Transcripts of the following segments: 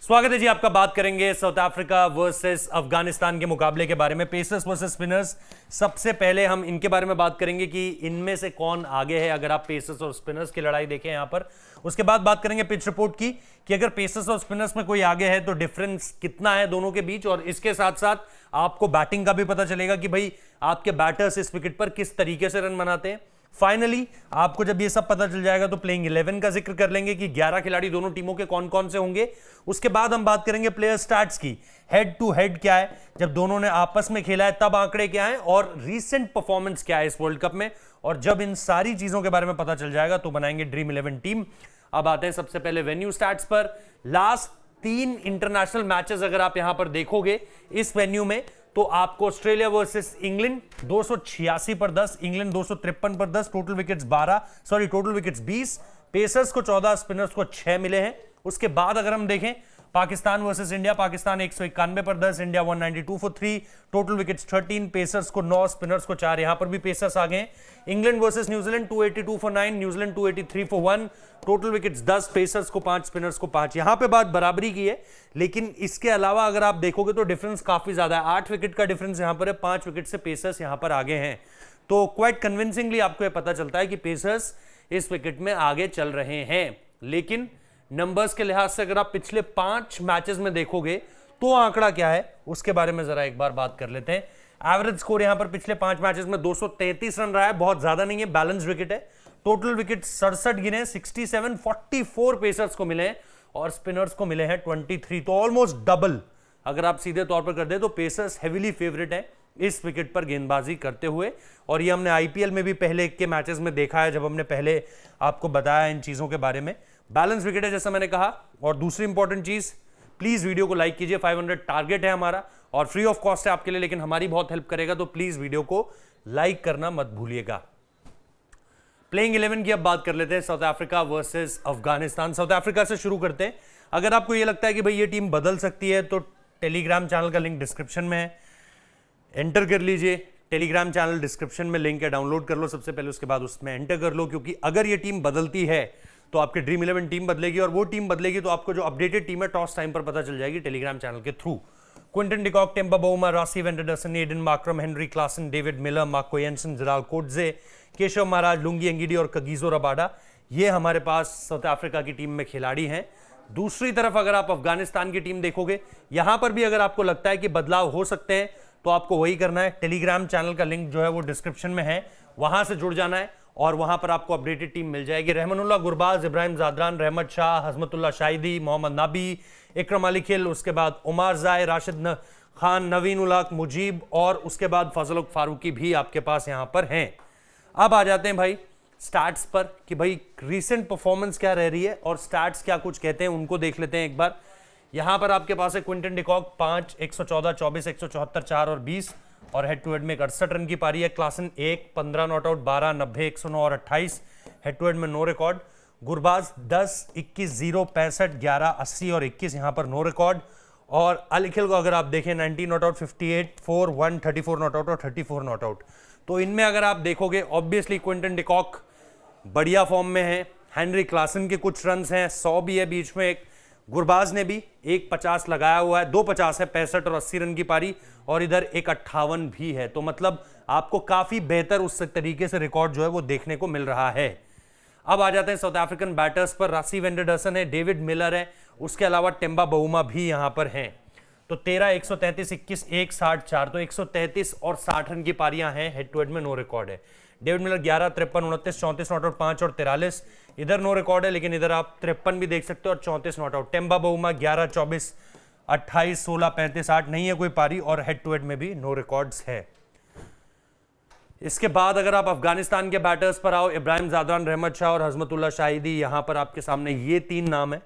स्वागत है जी आपका। बात करेंगे साउथ अफ्रीका वर्सेस अफगानिस्तान के मुकाबले के बारे में, पेसर्स वर्सेस स्पिनर्स। सबसे पहले हम इनके बारे में बात करेंगे कि इनमें से कौन आगे है अगर आप पेसर्स और स्पिनर्स की लड़ाई देखें यहां पर। उसके बाद बात करेंगे पिच रिपोर्ट की कि अगर पेसर्स और स्पिनर्स में कोई आगे है तो डिफरेंस कितना है दोनों के बीच, और इसके साथ साथ आपको बैटिंग का भी पता चलेगा कि भाई आपके बैटर्स इस विकेट पर किस तरीके से रन बनाते हैं। फाइनली आपको जब ये सब पता चल जाएगा तो प्लेइंग 11 का जिक्र कर लेंगे कि 11 खिलाड़ी दोनों टीमों के कौन कौन से होंगे। उसके बाद हम बात करेंगे प्लेयर स्टैट्स की, हेड टू हेड क्या है जब दोनों ने आपस में खेला है तब आंकड़े क्या हैं, और रीसेंट परफॉर्मेंस क्या है इस वर्ल्ड कप में। और जब इन सारी चीजों के बारे में पता चल जाएगा तो बनाएंगे ड्रीम 11 टीम। अब आते हैं सबसे पहले वेन्यू स्टैट्स पर। लास्ट 3 इंटरनेशनल मैचेस अगर आप यहां पर देखोगे इस वेन्यू में तो आपको ऑस्ट्रेलिया वर्सेस इंग्लैंड 286 पर 10, इंग्लैंड 253 पर 10, टोटल विकेट्स 20, पेसर्स को 14, स्पिनर्स को 6 मिले हैं। उसके बाद अगर हम देखें पाकिस्तान वर्सेस इंडिया, पाकिस्तान 191 पर 10, India 192 for 3, total wickets 13, pacers को 9, स्पिनर्स को 4, यहां पर भी पेसर्स आ गए। England versus New Zealand 282 for 9, New Zealand 283 for 1, total wickets 10, pacers को 5, स्पिनर्स को 5। यहां पे बात बराबरी की है, लेकिन इसके अलावा अगर आप देखोगे तो डिफरेंस काफी ज्यादा है। 8 विकेट का डिफरेंस यहां पर है, 5 विकेट से पेसर्स यहां पर आगे हैं। तो क्वाइट कन्विंसिंगली आपको यह पता चलता है कि पेसर्स इस विकेट में आगे चल रहे हैं। लेकिन नंबर्स के लिहाज से अगर आप पिछले 5 मैचेस में देखोगे तो आंकड़ा क्या है उसके बारे में जरा एक बार बात कर लेते हैं। एवरेज स्कोर यहां पर पिछले 5 मैचेस में 233 रन रहा है, बहुत ज्यादा नहीं है, बैलेंस विकेट है। टोटल विकेट 67 गिने, 67, 44 पेसर्स को मिले हैं और स्पिनर्स को मिले हैं 23, तो ऑलमोस्ट डबल अगर आप सीधे तौर पर कर दे तो पेसर्स हेवीली फेवरेट है इस विकेट पर गेंदबाजी करते हुए। और ये हमने आईपीएल में भी पहले के मैचेस में देखा है जब हमने पहले आपको बताया इन चीजों के बारे में। बैलेंस विकेट है जैसा मैंने कहा। और दूसरी इंपॉर्टेंट चीज, प्लीज वीडियो को लाइक कीजिए। 500 टारगेट है हमारा और फ्री ऑफ कॉस्ट है आपके लिए, लेकिन हमारी बहुत हेल्प करेगा, तो प्लीज वीडियो को लाइक करना मत भूलिएगा। प्लेइंग 11 की अब बात कर लेते हैं, south Africa versus Afghanistan. South Africa से शुरू करते हैं। अगर आपको यह लगता है कि भाई ये टीम बदल सकती है तो टेलीग्राम चैनल का लिंक डिस्क्रिप्शन में है, एंटर कर लीजिए। टेलीग्राम चैनल डिस्क्रिप्शन में लिंक है, डाउनलोड कर लो सबसे पहले, उसके बाद उसमें एंटर कर लो, क्योंकि अगर ये टीम बदलती है तो आपकी ड्रीम 11 टीम बदलेगी, और वो टीम बदलेगी तो आपको जो अपडेटेड टीम है टॉस टाइम पर पता चल जाएगी टेलीग्राम चैनल के through. Quinton de Kock, Temba Bavuma, Rassie van der Dussen, Aiden Markram, Heinrich Klaasen, David Miller, Marco Jansen, Gerald Coetzee, Keshav Maharaj, Lungi Ngidi और कगीजो रबाडा, ये हमारे पास साउथ अफ्रीका की टीम में खिलाड़ी हैं। दूसरी तरफ अगर आप अफगानिस्तान की टीम देखोगे, यहां पर भी अगर आपको लगता है कि बदलाव हो सकते हैं तो आपको वही करना है। टेलीग्राम चैनल का लिंक जो है वो डिस्क्रिप्शन में है, वहां से जुड़ जाना है और वहां पर आपको अपडेटेड टीम मिल जाएगी। रहमानुल्लाह गुरबाज, इब्राहिम जादरान, रहमत शाह, हजमतुल्लाह शाहिदी, मोहम्मद नाबी, इकरम अली खिल, उसके बाद उमर जाए, राशिद खान, नवीन उल हक, मुजीब, और उसके बाद फजल फारूकी भी आपके पास यहां पर हैं। अब आ जाते हैं भाई स्टैट्स पर कि भाई रीसेंट परफॉर्मेंस क्या रह रही है और स्टैट्स क्या कुछ कहते हैं, उनको देख लेते हैं एक बार। यहां पर आपके पास है क्विंटन डिकॉक 5, 114, 24, 174, 4 और 20, और हेड टू हेड में 68 रन की पारी है। क्लासन 1, 15 नॉट आउट, 12, 90, 109 और 28, हेड टू हेड में नो रिकॉर्ड। गुरबाज 10, 21, 0, 65, 11, 80 और 21, यहां पर नो रिकॉर्ड। और अलिखिल को अगर आप देखें 19 नॉट आउट, 58, 4, 1, 34 नॉट आउट और 34 नॉट आउट। तो इनमें अगर आप देखोगे ऑब्वियसली क्विंटन डिकॉक बढ़िया फॉर्म में है, हेनरी क्लासन के कुछ रन हैं, 100 भी है बीच में एक, गुरबाज ने भी 150 लगाया हुआ है, 250 है, 65 और 80 रन की पारी, और इधर एक 58 भी है। तो मतलब आपको काफी बेहतर उस तरीके से रिकॉर्ड जो है वो देखने को मिल रहा है। अब आ जाते हैं साउथ अफ्रीकन बैटर्स पर। रासी वेंडरसन है, डेविड मिलर है, उसके अलावा टेम्बा बाउमा भी यहां पर हैं। तो 13, 133, 21, 1, 60, 4, तो 133 और 60 रन की पारियां हैं। हेड टू हेड में नो रिकॉर्ड है। डेविड मिलर 11, 53, 29, 34 नॉट आउट, 5 और 43, इधर नो रिकॉर्ड है, लेकिन इधर आप 53 भी देख सकते हो और 34 नॉट आउट। टेम्बा बाउमा 11, 24, 28, 16, 35, 8, नहीं है कोई पारी, और हेड टू हेड में भी नो रिकॉर्ड्स है। इसके बाद अगर आप अफगानिस्तान के बैटर्स पर आओ, इब्राहिम जादरान, रहमत शाह और हजमतुल्लाह शाहिदी, यहां पर आपके सामने ये 3 नाम है।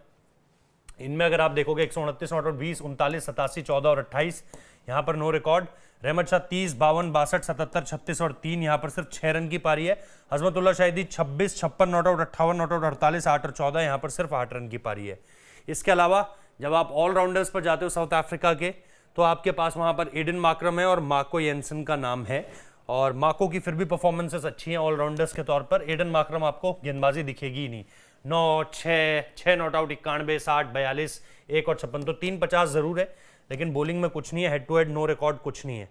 इनमें अगर आप देखोगे 129 नॉट आउट, 20, 39, 87, 14 और 28, यहां पर नो रिकॉर्ड। रहमत शाह 30, 52, 62, 77, 36 और 3, यहां पर सिर्फ 6 रन की पारी है। Hashmatullah Shahidi 26, 56 not out, 58 not out, 48, 8 और 14, यहां पर सिर्फ 8 रन की पारी है। इसके अलावा जब आप ऑलराउंडर्स पर जाते हो साउथ अफ्रीका के, तो आपके पास वहां पर एडन मार्क्रम है और मार्को येंसन का नाम है, और मार्को की फिर भी परफॉर्मेंसेस अच्छी हैं ऑलराउंडर्स के तौर पर। एडन मार्क्रम आपको गेंदबाजी दिखेगी ही नहीं। 9, 6 नॉट आउट, 91, 60, 42, 1 और 56, तो 350 जरूर है, लेकिन बॉलिंग में कुछ नहीं है, head to head no record कुछ नहीं है।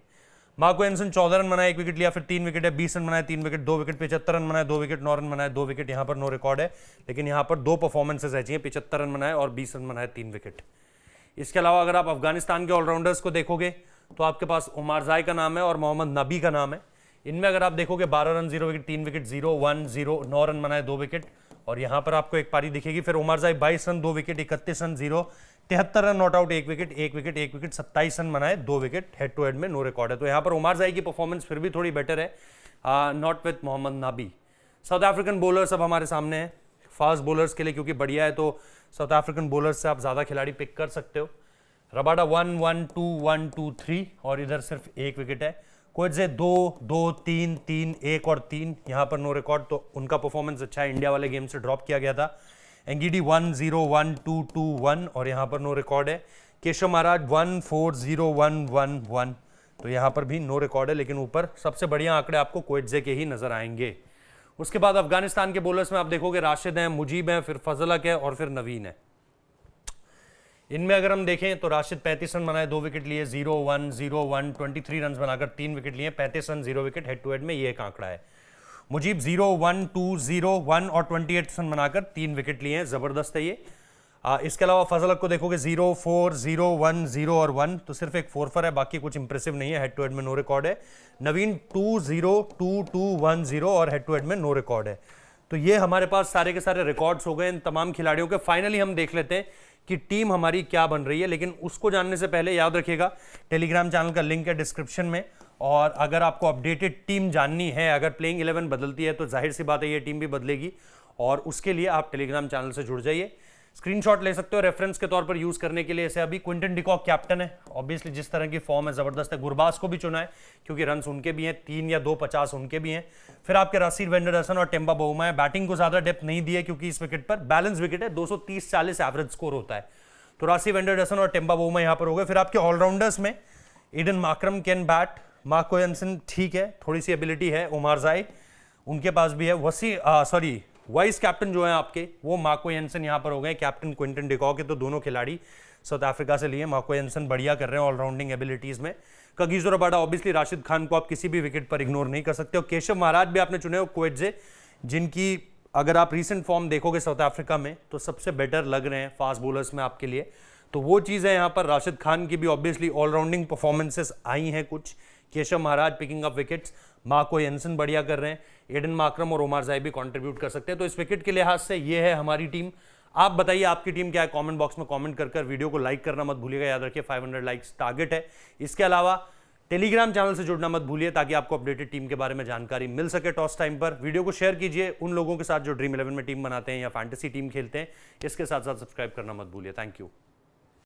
मार्को एंसन 14 रन बनाए, 1 विकेट लिया, फिर 3 विकेट है, 20 रन बनाए, 3 विकेट, 2 विकेट, 75 रन बनाए, 2 विकेट, 9 रन बनाए, 2 विकेट, यहाँ पर नो रिकॉर्ड है, लेकिन यहाँ पर 2 परफॉर्मेंसेज है, 75 रन बनाए और 20 रन बनाए, 3 विकेट। इसके अलावा अगर आप अफगानिस्तान के ऑलराउंडर्स को देखोगे तो आपके पास उमारजाई का नाम है और मोहम्मद नबी का नाम है। इनमें अगर आप देखोगे 12 रन 0 विकेट, 3 विकेट, 0, 1, 0, 9 रन बनाए, 2 विकेट, और यहाँ पर आपको एक पारी दिखेगी। फिर उमारजाई 22 run, 2 wicket, 31 run, 0, 73 run not out, 1 wicket, 1 wicket, 1 wicket, 27 run बनाए, 2 विकेट, हेड टू हेड में नो रिकॉर्ड है। तो यहाँ पर उमारजाई की परफॉर्मेंस फिर भी थोड़ी बेटर है, not with Mohammad Nabi. South African bowlers अब हमारे सामने हैं फास्ट बॉलर्स के लिए, क्योंकि बढ़िया है तो साउथ अफ्रीकन बॉलर्स से आप ज़्यादा खिलाड़ी पिक कर सकते हो। रबाडा 1, 1, 2, 1, 2, 3 और इधर सिर्फ 1 विकेट है। कोएट्जे 2, 2, 3, 3, 1 और 3, यहाँ पर नो रिकॉर्ड, तो उनका परफॉर्मेंस अच्छा है, इंडिया वाले गेम से ड्रॉप किया गया था। एंगीडी 1, 0, 1, 2, 2, 1 और यहाँ पर नो रिकॉर्ड है। केशव महाराज 1, 4, 0, 1, 1, 1, तो यहाँ पर भी नो रिकॉर्ड है, लेकिन ऊपर सबसे बढ़िया आंकड़े आपको कोएट्जे के ही नजर आएंगे। उसके बाद अफगानिस्तान के बॉलर्स में आप देखोगे राशिद हैं, मुजीब हैं, फिर फजल हक है और फिर नवीन है। इनमें अगर हम देखें तो राशिद 35 रन बनाए, 2 विकेट लिए, 0, 1, 0, 1, 23 रन बनाकर 3 विकेट लिए, 35 run 0 wicket, head to head में ये एक आंकड़ा है। मुजीब 0, 1, 2, 0, 1 और 28 रन बनाकर 3 विकेट लिए हैं, जबरदस्त है ये। इसके अलावा फजल हक को देखोगे 0, 4, 0, 1, 0 और 1, तो सिर्फ एक 4 है, बाकी कुछ इंप्रेसिव नहीं है, हेड टू हेड में नो रिकॉर्ड है। नवीन 2, 0, 2, 2, 1, 0 और हेड टू हेड में नो रिकॉर्ड है। तो ये हमारे पास सारे के सारे रिकॉर्ड्स हो गए इन तमाम खिलाड़ियों के। फाइनली हम देख लेते हैं कि टीम हमारी क्या बन रही है, लेकिन उसको जानने से पहले याद रखिएगा टेलीग्राम चैनल का लिंक है डिस्क्रिप्शन में, और अगर आपको अपडेटेड टीम जाननी है, अगर प्लेइंग 11 बदलती है तो जाहिर सी बात है ये टीम भी बदलेगी, और उसके लिए आप टेलीग्राम चैनल से जुड़ जाइए। स्क्रीनशॉट ले सकते हो रेफरेंस के तौर पर यूज करने के लिए। इसे अभी क्विंटन डिकॉक कैप्टन है, ऑब्वियसली जिस तरह की फॉर्म है जबरदस्त है। गुरबाज को भी चुना है क्योंकि रन्स उनके भी हैं, 3 या 2 50 उनके भी हैं। फिर आपके राशिद वेंडरसन और टेम्बा बाउमा है। बैटिंग को ज्यादा डेप्थ नहीं दी है क्योंकि इस विकेट पर बैलेंस विकेट है, 230-40 एवरेज स्कोर होता है, तो राशिद वेंडरसन और टेम्बा बाउमा यहां पर हो गए। फिर आपके ऑलराउंडर्स में Eden Markram can bat, Marco एंसन ठीक है, थोड़ी सी एबिलिटी है, उमारजाई उनके पास भी है। वाइस कैप्टन जो है आपके वो मार्को एंसन यहां पर हो गए, कैप्टन क्विंटन डिकॉक के, तो दोनों खिलाड़ी साउथ अफ्रीका से लिए। मार्को एंसन बढ़िया कर रहे हैं ऑलराउंडिंग एबिलिटीज में। Kagiso Rabada, obviously Rashid Khan को आप किसी भी विकेट पर इग्नोर नहीं कर सकते हो। केशव महाराज भी आपने चुने हो, कोएट्जे जिनकी अगर आप रीसेंट फॉर्म देखोगे साउथ अफ्रीका में तो सबसे बेटर लग रहे हैं फास्ट बॉलर्स में आपके लिए, तो वो चीज़ है यहाँ पर। राशिद खान की भी ऑब्वियसली ऑलराउंडिंग परफॉर्मेंसेस आई हैं कुछ। Keshav Maharaj picking up wickets, Marco Jansen बढ़िया कर रहे हैं, एडन मार्करम और उमारजाई भी कंट्रीब्यूट कर सकते हैं। तो इस विकेट के लिहाज से ये है हमारी टीम। आप बताइए आपकी टीम क्या है, कमेंट बॉक्स में कमेंट कर वीडियो को लाइक करना मत भूलिएगा, याद रखिए 500 लाइक्स टारगेट है। इसके अलावा टेलीग्राम चैनल से जुड़ना मत भूलिए ताकि आपको अपडेटेड टीम के बारे में जानकारी मिल सके टॉस टाइम पर। वीडियो को शेयर कीजिए उन लोगों के साथ जो ड्रीम 11 में टीम बनाते हैं या फैंटेसी टीम खेलते हैं। इसके साथ साथ सब्सक्राइब करना मत भूलिए। Thank you.